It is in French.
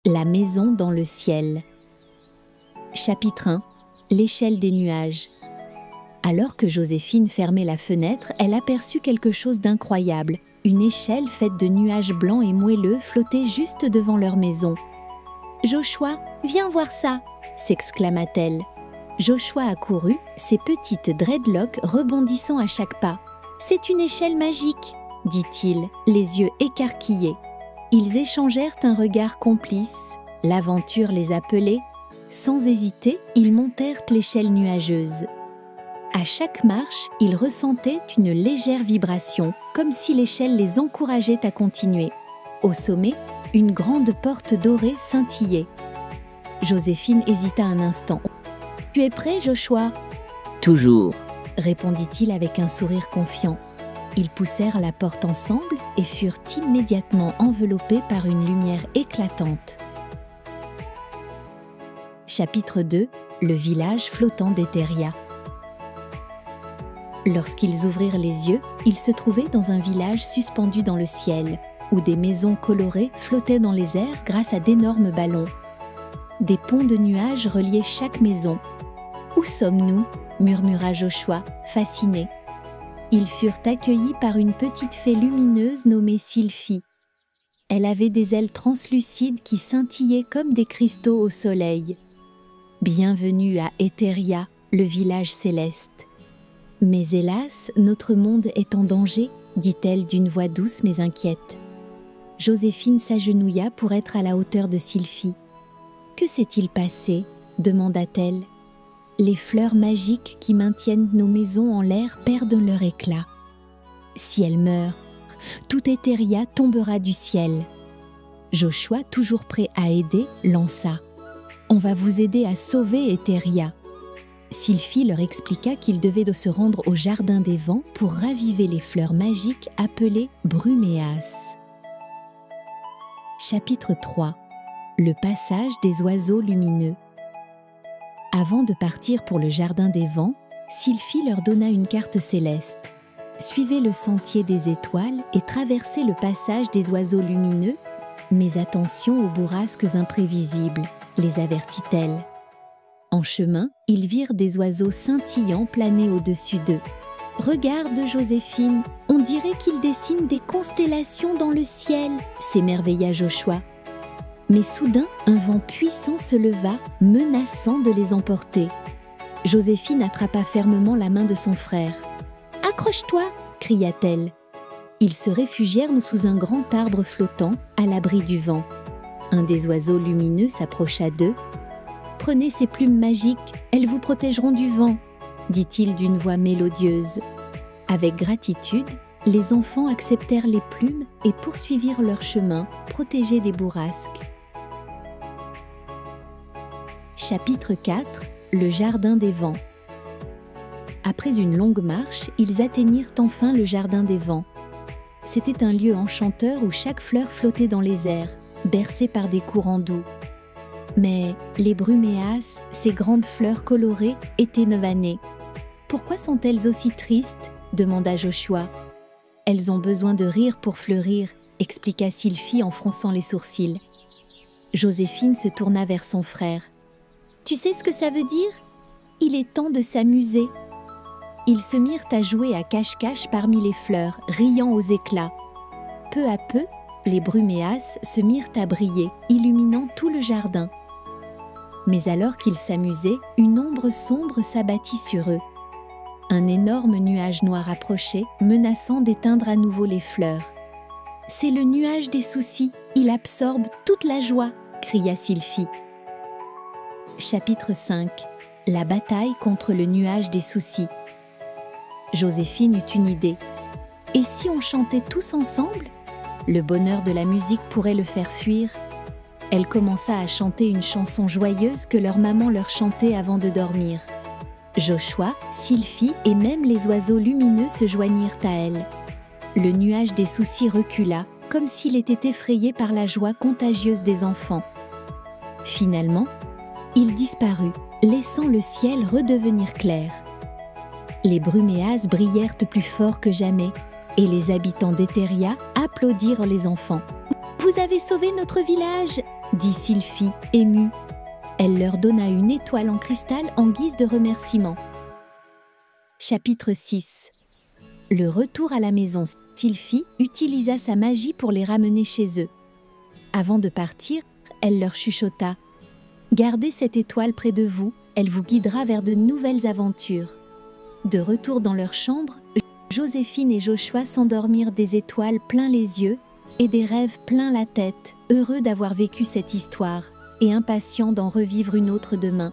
La maison dans le ciel. Chapitre 1. L'échelle des nuages. Alors que Joséphine fermait la fenêtre, elle aperçut quelque chose d'incroyable. Une échelle faite de nuages blancs et moelleux flottait juste devant leur maison. « Joshua, viens voir ça !» s'exclama-t-elle. Joshua accourut, ses petites dreadlocks rebondissant à chaque pas. « C'est une échelle magique !» dit-il, les yeux écarquillés. Ils échangèrent un regard complice. L'aventure les appelait. Sans hésiter, ils montèrent l'échelle nuageuse. À chaque marche, ils ressentaient une légère vibration, comme si l'échelle les encourageait à continuer. Au sommet, une grande porte dorée scintillait. Joséphine hésita un instant. « Tu es prêt, Joshua ?»« Toujours !» répondit-il avec un sourire confiant. Ils poussèrent la porte ensemble et furent immédiatement enveloppés par une lumière éclatante. Chapitre 2. Le village flottant d'Étheria. Lorsqu'ils ouvrirent les yeux, ils se trouvaient dans un village suspendu dans le ciel, où des maisons colorées flottaient dans les airs grâce à d'énormes ballons. Des ponts de nuages reliaient chaque maison. « Où sommes-nous » murmura Joshua, fasciné. Ils furent accueillis par une petite fée lumineuse nommée Sylphie. Elle avait des ailes translucides qui scintillaient comme des cristaux au soleil. « Bienvenue à Étheria, le village céleste. »« Mais hélas, notre monde est en danger, » dit-elle d'une voix douce mais inquiète. Joséphine s'agenouilla pour être à la hauteur de Sylphie. « Que s'est-il passé ?» demanda-t-elle. Les fleurs magiques qui maintiennent nos maisons en l'air perdent leur éclat. Si elles meurent, toute Étheria tombera du ciel. Joshua, toujours prêt à aider, lança. « On va vous aider à sauver Étheria. » Sylphie leur expliqua qu'ils devaient se rendre au jardin des vents pour raviver les fleurs magiques appelées bruméas. Chapitre 3. Le passage des oiseaux lumineux. Avant de partir pour le jardin des vents, Sylphie leur donna une carte céleste. Suivez le sentier des étoiles et traversez le passage des oiseaux lumineux, mais attention aux bourrasques imprévisibles, les avertit-elle. En chemin, ils virent des oiseaux scintillants planer au-dessus d'eux. « Regarde, Joséphine, on dirait qu'ils dessinent des constellations dans le ciel » s'émerveilla Joshua. Mais soudain, un vent puissant se leva, menaçant de les emporter. Joséphine attrapa fermement la main de son frère. « Accroche-toi » cria-t-elle. Ils se réfugièrent sous un grand arbre flottant, à l'abri du vent. Un des oiseaux lumineux s'approcha d'eux. « Prenez ces plumes magiques, elles vous protégeront du vent » dit-il d'une voix mélodieuse. Avec gratitude, les enfants acceptèrent les plumes et poursuivirent leur chemin, protégés des bourrasques. Chapitre 4. Le jardin des vents. Après une longue marche, ils atteignirent enfin le jardin des vents. C'était un lieu enchanteur où chaque fleur flottait dans les airs, bercée par des courants doux. Mais les bruméas, ces grandes fleurs colorées, étaient novanées. « Pourquoi sont-elles aussi tristes ?» demanda Joshua. « Elles ont besoin de rire pour fleurir » expliqua Sylphie en fronçant les sourcils. Joséphine se tourna vers son frère. « Tu sais ce que ça veut dire ? Il est temps de s'amuser. » Ils se mirent à jouer à cache-cache parmi les fleurs, riant aux éclats. Peu à peu, les bruméas se mirent à briller, illuminant tout le jardin. Mais alors qu'ils s'amusaient, une ombre sombre s'abattit sur eux. Un énorme nuage noir approchait, menaçant d'éteindre à nouveau les fleurs. « C'est le nuage des soucis, il absorbe toute la joie !» cria Sylphie. Chapitre 5. La bataille contre le nuage des soucis. Joséphine eut une idée. « Et si on chantait tous ensemble ? Le bonheur de la musique pourrait le faire fuir. » Elle commença à chanter une chanson joyeuse que leur maman leur chantait avant de dormir. Joshua, Sylphie et même les oiseaux lumineux se joignirent à elle. Le nuage des soucis recula, comme s'il était effrayé par la joie contagieuse des enfants. Finalement, il disparut, laissant le ciel redevenir clair. Les bruméas brillèrent plus fort que jamais, et les habitants d'Étheria applaudirent les enfants. « Vous avez sauvé notre village !» dit Sylphie, émue. Elle leur donna une étoile en cristal en guise de remerciement. Chapitre 6. Le retour à la maison. Sylphie utilisa sa magie pour les ramener chez eux. Avant de partir, elle leur chuchota. « Gardez cette étoile près de vous, elle vous guidera vers de nouvelles aventures. » De retour dans leur chambre, Joséphine et Joshua s'endormirent des étoiles plein les yeux et des rêves plein la tête, heureux d'avoir vécu cette histoire et impatients d'en revivre une autre demain.